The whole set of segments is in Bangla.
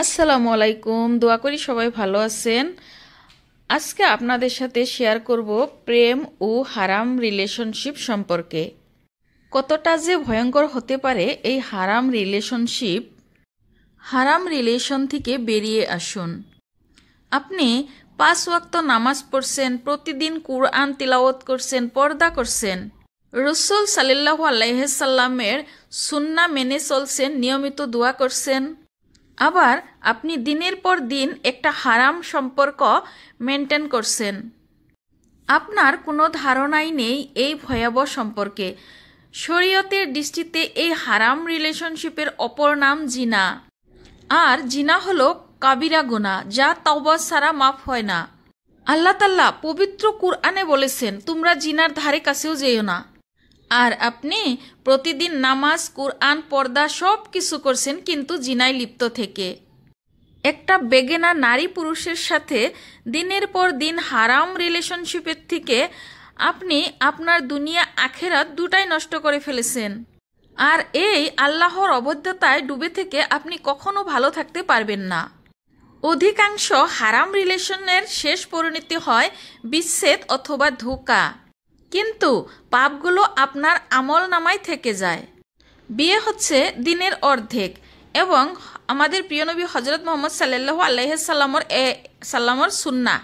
আসসালামু আলাইকুম। দোয়া করি সবাই ভালো আছেন। আজকে আপনাদের সাথে শেয়ার করব প্রেম ও হারাম রিলেশনশিপ সম্পর্কে। কতটা যে ভয়ঙ্কর হতে পারে এই হারাম রিলেশনশিপ। হারাম রিলেশন থেকে বেরিয়ে আসুন। আপনি 5 ওয়াক্ত নামাজ পড়ছেন, প্রতিদিন কুরআন তিলাওয়াত করছেন, পর্দা করছেন, রাসূল সাল্লাল্লাহু আলাইহি সাল্লামের সুন্নাহ মেনে চলছেন, নিয়মিত দোয়া করছেন। আবার আপনি দিনের পর দিন একটা হারাম সম্পর্ক মেনটেন করছেন। আপনার কোনো ধারণাই নেই এই ভয়াবহ সম্পর্কে। শরীয়তের দৃষ্টিতে এই হারাম রিলেশনশিপের অপর নাম জিনা। আর জিনা হলো কাবিরা গুনাহ, যা তওবা ছাড়া মাফ হয় না। আল্লাহ তাআলা পবিত্র কুরআনে বলেছেন, তোমরা জিনার ধারে কাছেও যেও না। আর আপনি প্রতিদিন নামাজ, কুরআন, পর্দা সব কিছু করছেন, কিন্তু জিনায় লিপ্ত থেকে। একটা বেগেনা নারী পুরুষের সাথে দিনের পর দিন হারাম রিলেশনশিপের থেকে আপনি আপনার দুনিয়া আখেরাত দুটাই নষ্ট করে ফেলেছেন। আর এই আল্লাহর অবৈধতায় ডুবে থেকে আপনি কখনো ভালো থাকতে পারবেন না। অধিকাংশ হারাম রিলেশনের শেষ পরিণতি হয় বিচ্ছেদ অথবা ধোঁকা, কিন্তু পাপগুলো আপনার আমল নামায় থেকে যায়। বিয়ে হচ্ছে দিনের অর্ধেক এবং আমাদের প্রিয় নবী হযরত মুহাম্মদ সাল্লাল্লাহু আলাইহি সাল্লামের সুন্নাহ।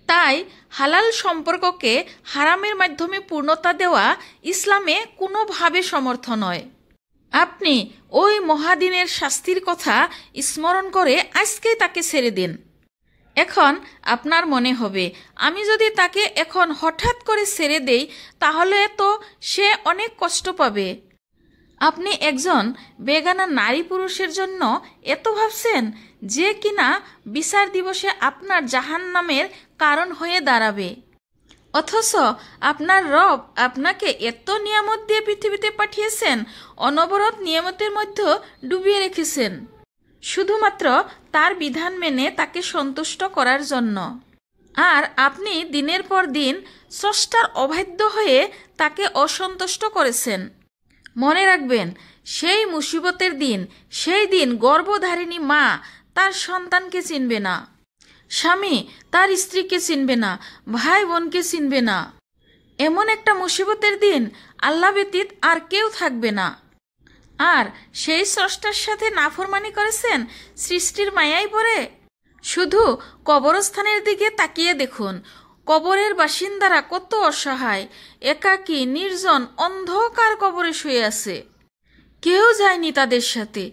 তাই হালাল সম্পর্ককে হারামের মাধ্যমে পূর্ণতা দেওয়া ইসলামে কোনোভাবে সমর্থ নয়। আপনি ওই মহাদিনের শাস্তির কথা স্মরণ করে আজকেই তাকে ছেড়ে দিন। এখন আপনার মনে হবে, আমি যদি তাকে এখন হঠাৎ করে ছেড়ে দেই তাহলে তো সে অনেক কষ্ট পাবে। আপনি একজন বেগানা নারী পুরুষের জন্য এত ভাবছেন যে কিনা বিচার দিবসে আপনার জাহান্নামের কারণ হয়ে দাঁড়াবে। অথচ আপনার রব আপনাকে এত নিয়ামত দিয়ে পৃথিবীতে পাঠিয়েছেন, অনবরত নিয়ামতের মধ্যে ডুবিয়ে রেখেছেন, শুধুমাত্র তার বিধান মেনে তাকে সন্তুষ্ট করার জন্য। আর আপনি দিনের পর দিন স্রষ্টার অবাধ্য হয়ে তাকে অসন্তুষ্ট করেছেন। মনে রাখবেন, সেই মুসিবতের দিন, সেই দিন গর্ভধারিণী মা তার সন্তানকে চিনবে না, স্বামী তার স্ত্রীকে চিনবে না, ভাই বোনকে চিনবে না। এমন একটা মুসিবতের দিন আল্লাহ ব্যতীত আর কেউ থাকবে না। আর সেই স্রষ্টার সাথে নাফরমানি করেছেন সৃষ্টির মায়ায় পড়ে। শুধু কবরস্থানের দিকে তাকিয়ে দেখুন, কবরের বাসিন্দারা কত অসহায়, একাকী, নির্জন, অন্ধকার কবরে শুয়ে আছে। কেউ যায়নি তাদের সাথে।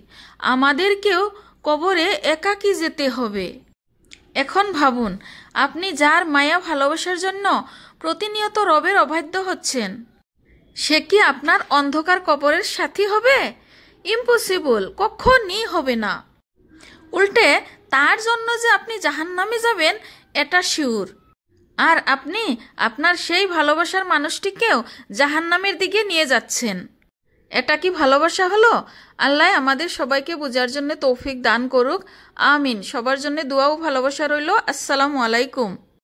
আমাদেরকেও কবরে একাকী যেতে হবে। এখন ভাবুন, আপনি যার মায়া ভালোবাসার জন্য প্রতিনিয়ত রবের অবাধ্য হচ্ছেন, সে কি আপনার অন্ধকার কবরের সাথী হবে? ইম্পসিবল, কখনই হবে না। উল্টে তার জন্য যে আপনি জাহান্নামে যাবেন এটা শিওর। আর আপনি আপনার সেই ভালোবাসার মানুষটিকেও জাহান্নামের দিকে নিয়ে যাচ্ছেন। এটা কি ভালোবাসা হলো? আল্লাহ আমাদের সবাইকে বোঝার জন্য তৌফিক দান করুক। আমিন। সবার জন্য দোয়া ও ভালোবাসা রইল। আসসালামু আলাইকুম।